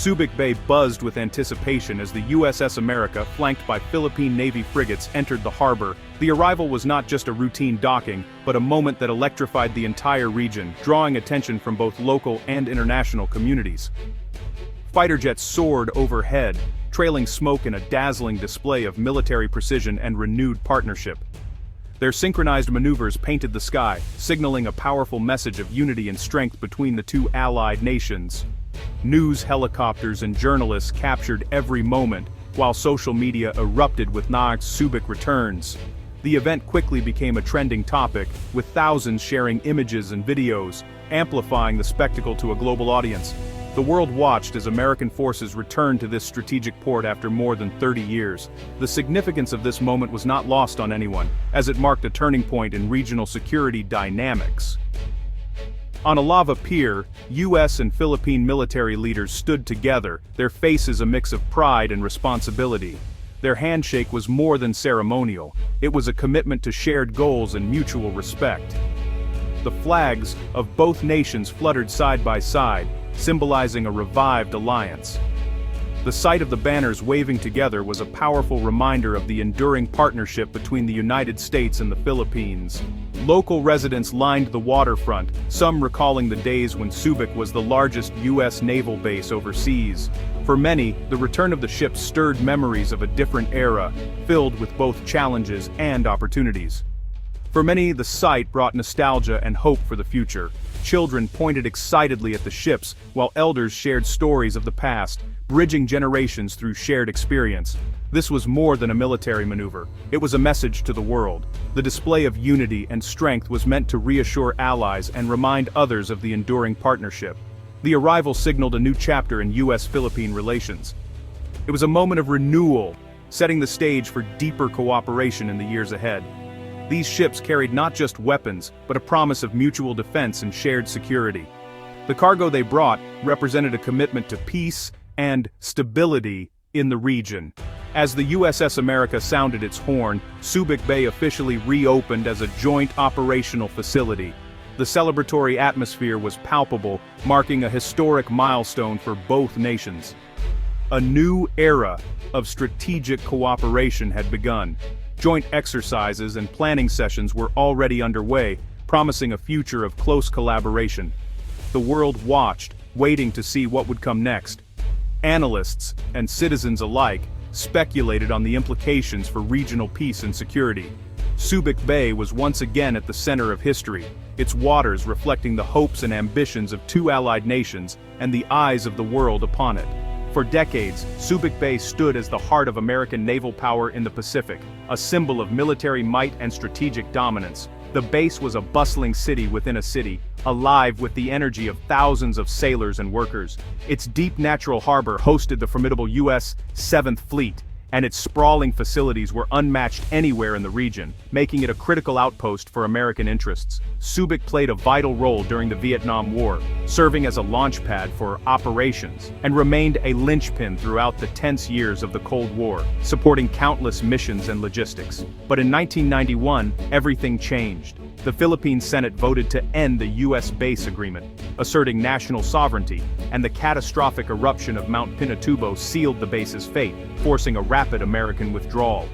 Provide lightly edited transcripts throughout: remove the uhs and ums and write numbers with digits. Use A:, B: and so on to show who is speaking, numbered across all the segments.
A: Subic Bay buzzed with anticipation as the USS America, flanked by Philippine Navy frigates, entered the harbor. The arrival was not just a routine docking, but a moment that electrified the entire region, drawing attention from both local and international communities. Fighter jets soared overhead, trailing smoke in a dazzling display of military precision and renewed partnership. Their synchronized maneuvers painted the sky, signaling a powerful message of unity and strength between the two allied nations. News helicopters and journalists captured every moment, while social media erupted with Subic returns. The event quickly became a trending topic, with thousands sharing images and videos, amplifying the spectacle to a global audience. The world watched as American forces returned to this strategic port after more than 30 years. The significance of this moment was not lost on anyone, as it marked a turning point in regional security dynamics. On a lava pier, U.S. and Philippine military leaders stood together, their faces a mix of pride and responsibility. Their handshake was more than ceremonial, it was a commitment to shared goals and mutual respect. The flags of both nations fluttered side by side, symbolizing a revived alliance. The sight of the banners waving together was a powerful reminder of the enduring partnership between the United States and the Philippines. Local residents lined the waterfront, some recalling the days when Subic was the largest U.S. naval base overseas. For many, the return of the ship stirred memories of a different era, filled with both challenges and opportunities. For many, the sight brought nostalgia and hope for the future. Children pointed excitedly at the ships, while elders shared stories of the past, bridging generations through shared experience. This was more than a military maneuver. It was a message to the world. The display of unity and strength was meant to reassure allies and remind others of the enduring partnership. The arrival signaled a new chapter in U.S.-Philippine relations. It was a moment of renewal, setting the stage for deeper cooperation in the years ahead. These ships carried not just weapons, but a promise of mutual defense and shared security. The cargo they brought represented a commitment to peace and stability in the region. As the USS America sounded its horn, Subic Bay officially reopened as a joint operational facility. The celebratory atmosphere was palpable, marking a historic milestone for both nations. A new era of strategic cooperation had begun. Joint exercises and planning sessions were already underway, promising a future of close collaboration. The world watched, waiting to see what would come next. Analysts and citizens alike speculated on the implications for regional peace and security. Subic Bay was once again at the center of history, its waters reflecting the hopes and ambitions of two allied nations and the eyes of the world upon it. For decades, Subic Bay stood as the heart of American naval power in the Pacific, a symbol of military might and strategic dominance. The base was a bustling city within a city, alive with the energy of thousands of sailors and workers. Its deep natural harbor hosted the formidable U.S. 7th Fleet, and its sprawling facilities were unmatched anywhere in the region, making it a critical outpost for American interests. Subic played a vital role during the Vietnam War, serving as a launchpad for operations, and remained a linchpin throughout the tense years of the Cold War, supporting countless missions and logistics. But in 1991, everything changed. The Philippine Senate voted to end the U.S. base agreement, asserting national sovereignty, and the catastrophic eruption of Mount Pinatubo sealed the base's fate, forcing a rapid American withdrawal.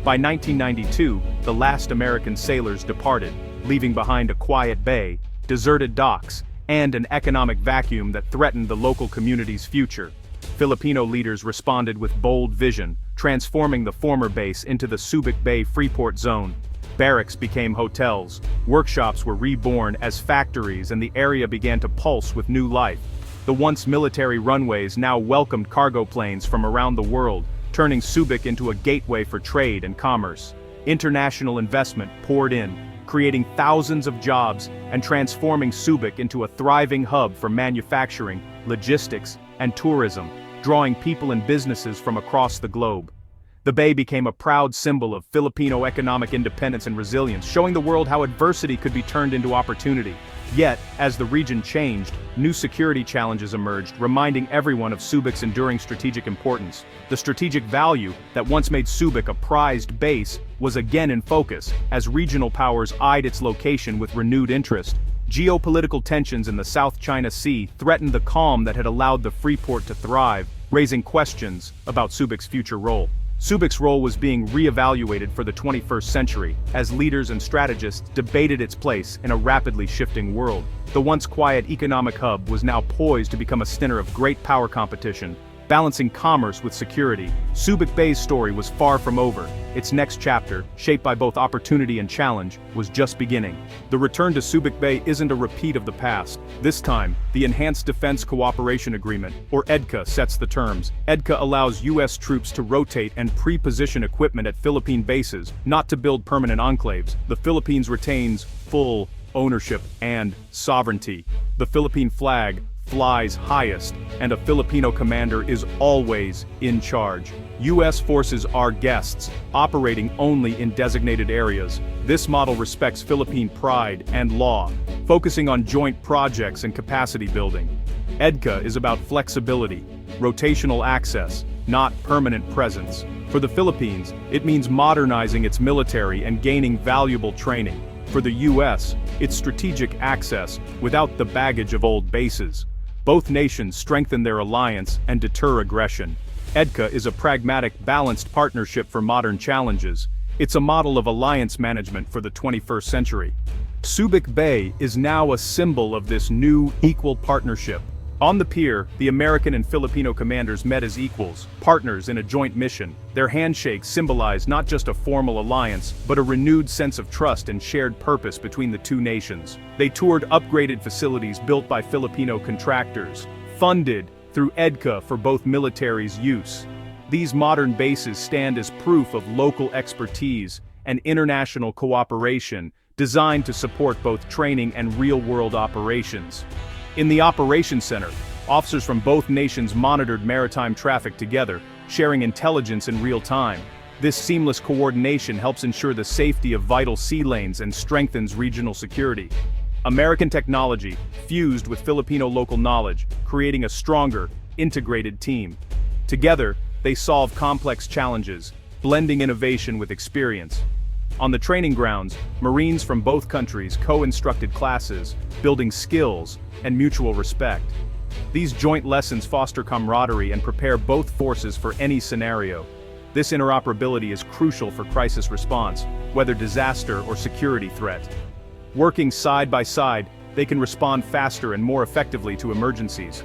A: By 1992, the last American sailors departed, leaving behind a quiet bay, deserted docks, and an economic vacuum that threatened the local community's future. Filipino leaders responded with bold vision, transforming the former base into the Subic Bay Freeport Zone. Barracks became hotels, workshops were reborn as factories, and the area began to pulse with new life. The once military runways now welcomed cargo planes from around the world, turning Subic into a gateway for trade and commerce. International investment poured in, creating thousands of jobs and transforming Subic into a thriving hub for manufacturing, logistics, and tourism, drawing people and businesses from across the globe. The bay became a proud symbol of Filipino economic independence and resilience, showing the world how adversity could be turned into opportunity. Yet, as the region changed, new security challenges emerged, reminding everyone of Subic's enduring strategic importance. The strategic value that once made Subic a prized base was again in focus, as regional powers eyed its location with renewed interest. Geopolitical tensions in the South China Sea threatened the calm that had allowed the free port to thrive, raising questions about Subic's future role. Subic's role was being re-evaluated for the 21st century, as leaders and strategists debated its place in a rapidly shifting world. The once quiet economic hub was now poised to become a center of great power competition, balancing commerce with security. Subic Bay's story was far from over. Its next chapter, shaped by both opportunity and challenge, was just beginning. The return to Subic Bay isn't a repeat of the past. This time, the Enhanced Defense Cooperation Agreement, or EDCA, sets the terms. EDCA allows U.S. troops to rotate and pre-position equipment at Philippine bases, not to build permanent enclaves. The Philippines retains full ownership and sovereignty. The Philippine flag flies highest, and a Filipino commander is always in charge. U.S. forces are guests, operating only in designated areas. This model respects Philippine pride and law, focusing on joint projects and capacity building. EDCA is about flexibility, rotational access, not permanent presence. For the Philippines, it means modernizing its military and gaining valuable training. For the U.S., it's strategic access without the baggage of old bases. Both nations strengthen their alliance and deter aggression. EDCA is a pragmatic, balanced partnership for modern challenges. It's a model of alliance management for the 21st century. Subic Bay is now a symbol of this new, equal partnership. On the pier, the American and Filipino commanders met as equals, partners in a joint mission. Their handshakes symbolized not just a formal alliance, but a renewed sense of trust and shared purpose between the two nations. They toured upgraded facilities built by Filipino contractors, funded through EDCA for both militaries' use. These modern bases stand as proof of local expertise and international cooperation, designed to support both training and real-world operations. In the Operations Center, officers from both nations monitored maritime traffic together, sharing intelligence in real time. This seamless coordination helps ensure the safety of vital sea lanes and strengthens regional security. American technology fused with Filipino local knowledge, creating a stronger, integrated team. Together, they solve complex challenges, blending innovation with experience. On the training grounds, Marines from both countries co-instructed classes, building skills and mutual respect. These joint lessons foster camaraderie and prepare both forces for any scenario. This interoperability is crucial for crisis response, whether disaster or security threat. Working side by side, they can respond faster and more effectively to emergencies.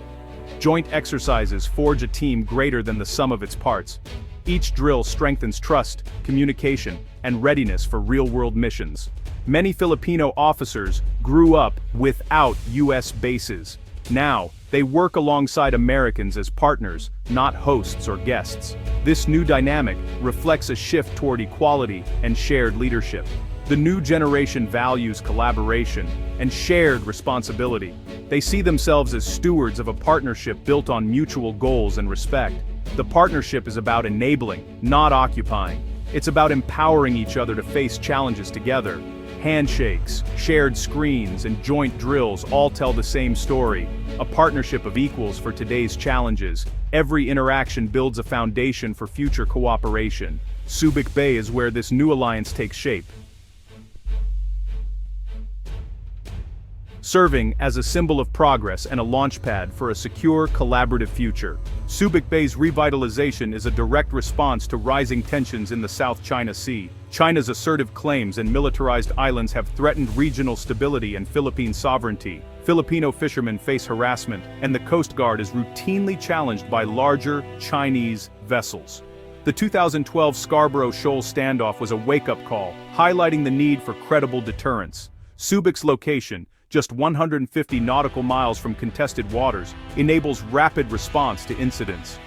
A: Joint exercises forge a team greater than the sum of its parts. Each drill strengthens trust, communication, and readiness for real-world missions. Many Filipino officers grew up without U.S. bases. Now, they work alongside Americans as partners, not hosts or guests. This new dynamic reflects a shift toward equality and shared leadership. The new generation values collaboration and shared responsibility. They see themselves as stewards of a partnership built on mutual goals and respect. The partnership is about enabling, not occupying. It's about empowering each other to face challenges together. Handshakes, shared screens, and joint drills all tell the same story, a partnership of equals for today's challenges. Every interaction builds a foundation for future cooperation. Subic Bay is where this new alliance takes shape, serving as a symbol of progress and a launchpad for a secure, collaborative future. Subic Bay's revitalization is a direct response to rising tensions in the South China Sea. China's assertive claims and militarized islands have threatened regional stability and Philippine sovereignty. Filipino fishermen face harassment, and the Coast Guard is routinely challenged by larger Chinese vessels. The 2012 Scarborough Shoal standoff was a wake-up call, highlighting the need for credible deterrence. Subic's location, just 150 nautical miles from contested waters, enables rapid response to incidents.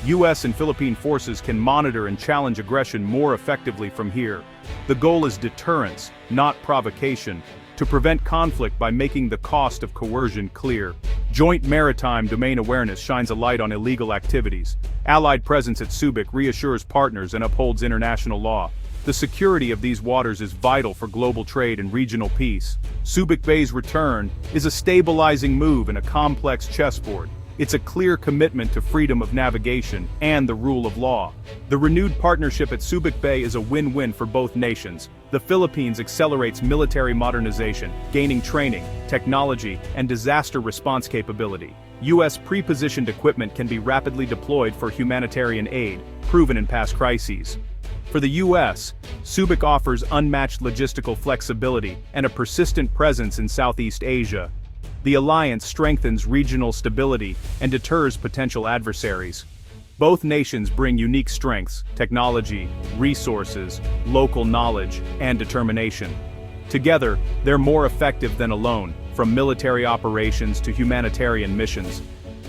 A: U.S. and Philippine forces can monitor and challenge aggression more effectively from here. The goal is deterrence, not provocation, to prevent conflict by making the cost of coercion clear. Joint maritime domain awareness shines a light on illegal activities. Allied presence at Subic reassures partners and upholds international law. The security of these waters is vital for global trade and regional peace. Subic Bay's return is a stabilizing move in a complex chessboard. It's a clear commitment to freedom of navigation and the rule of law. The renewed partnership at Subic Bay is a win-win for both nations. The The Philippines accelerates military modernization, gaining training, technology, and disaster response capability. U.S. pre-positioned equipment can be rapidly deployed for humanitarian aid, proven in past crises. For the U.S., Subic offers unmatched logistical flexibility and a persistent presence in Southeast Asia. The alliance strengthens regional stability and deters potential adversaries. Both nations bring unique strengths, technology, resources, local knowledge, and determination. Together, they're more effective than alone, from military operations to humanitarian missions.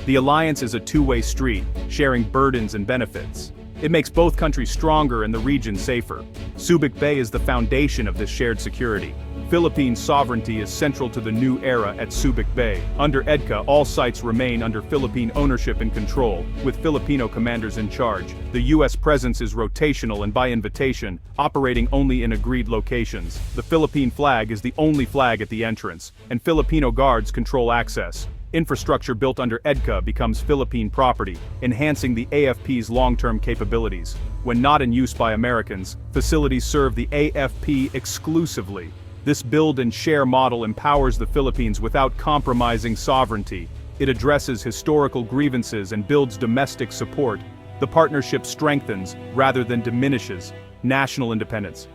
A: The alliance is a two-way street, sharing burdens and benefits. It makes both countries stronger and the region safer. Subic Bay is the foundation of this shared security. Philippine sovereignty is central to the new era at Subic Bay. Under EDCA, all sites remain under Philippine ownership and control, with Filipino commanders in charge. The U.S. presence is rotational and by invitation, operating only in agreed locations. The Philippine flag is the only flag at the entrance, and Filipino guards control access. Infrastructure built under EDCA becomes Philippine property, enhancing the AFP's long-term capabilities. When not in use by Americans, facilities serve the AFP exclusively. This build and share model empowers the Philippines without compromising sovereignty. It addresses historical grievances and builds domestic support. The partnership strengthens, rather than diminishes, national independence.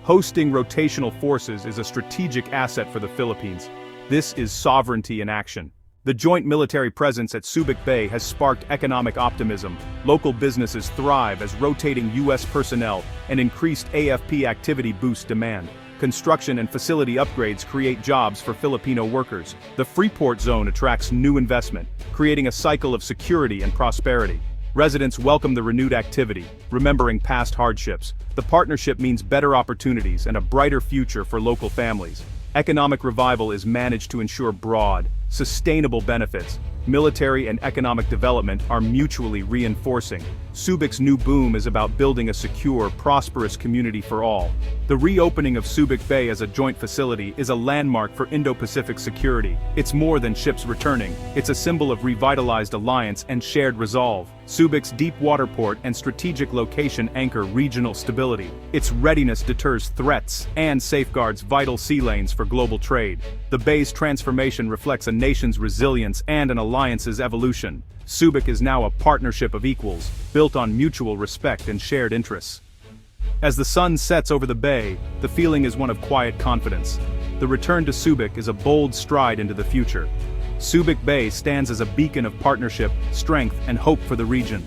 A: Hosting rotational forces is a strategic asset for the Philippines. This is sovereignty in action. The joint military presence at Subic Bay has sparked economic optimism. Local businesses thrive as rotating U.S. personnel and increased AFP activity boost demand. Construction and facility upgrades create jobs for Filipino workers. The Freeport Zone attracts new investment, creating a cycle of security and prosperity. Residents welcome the renewed activity, remembering past hardships. The partnership means better opportunities and a brighter future for local families. Economic revival is managed to ensure broad, sustainable benefits. Military and economic development are mutually reinforcing. Subic's new boom is about building a secure, prosperous community for all. The reopening of Subic Bay as a joint facility is a landmark for Indo-Pacific security. It's more than ships returning. It's a symbol of revitalized alliance and shared resolve. Subic's deep water port and strategic location anchor regional stability. Its readiness deters threats and safeguards vital sea lanes for global trade. The bay's transformation reflects a nation's resilience and an alliance's evolution. Subic is now a partnership of equals, built on mutual respect and shared interests. As the sun sets over the bay, the feeling is one of quiet confidence. The return to Subic is a bold stride into the future. Subic Bay stands as a beacon of partnership, strength, and hope for the region.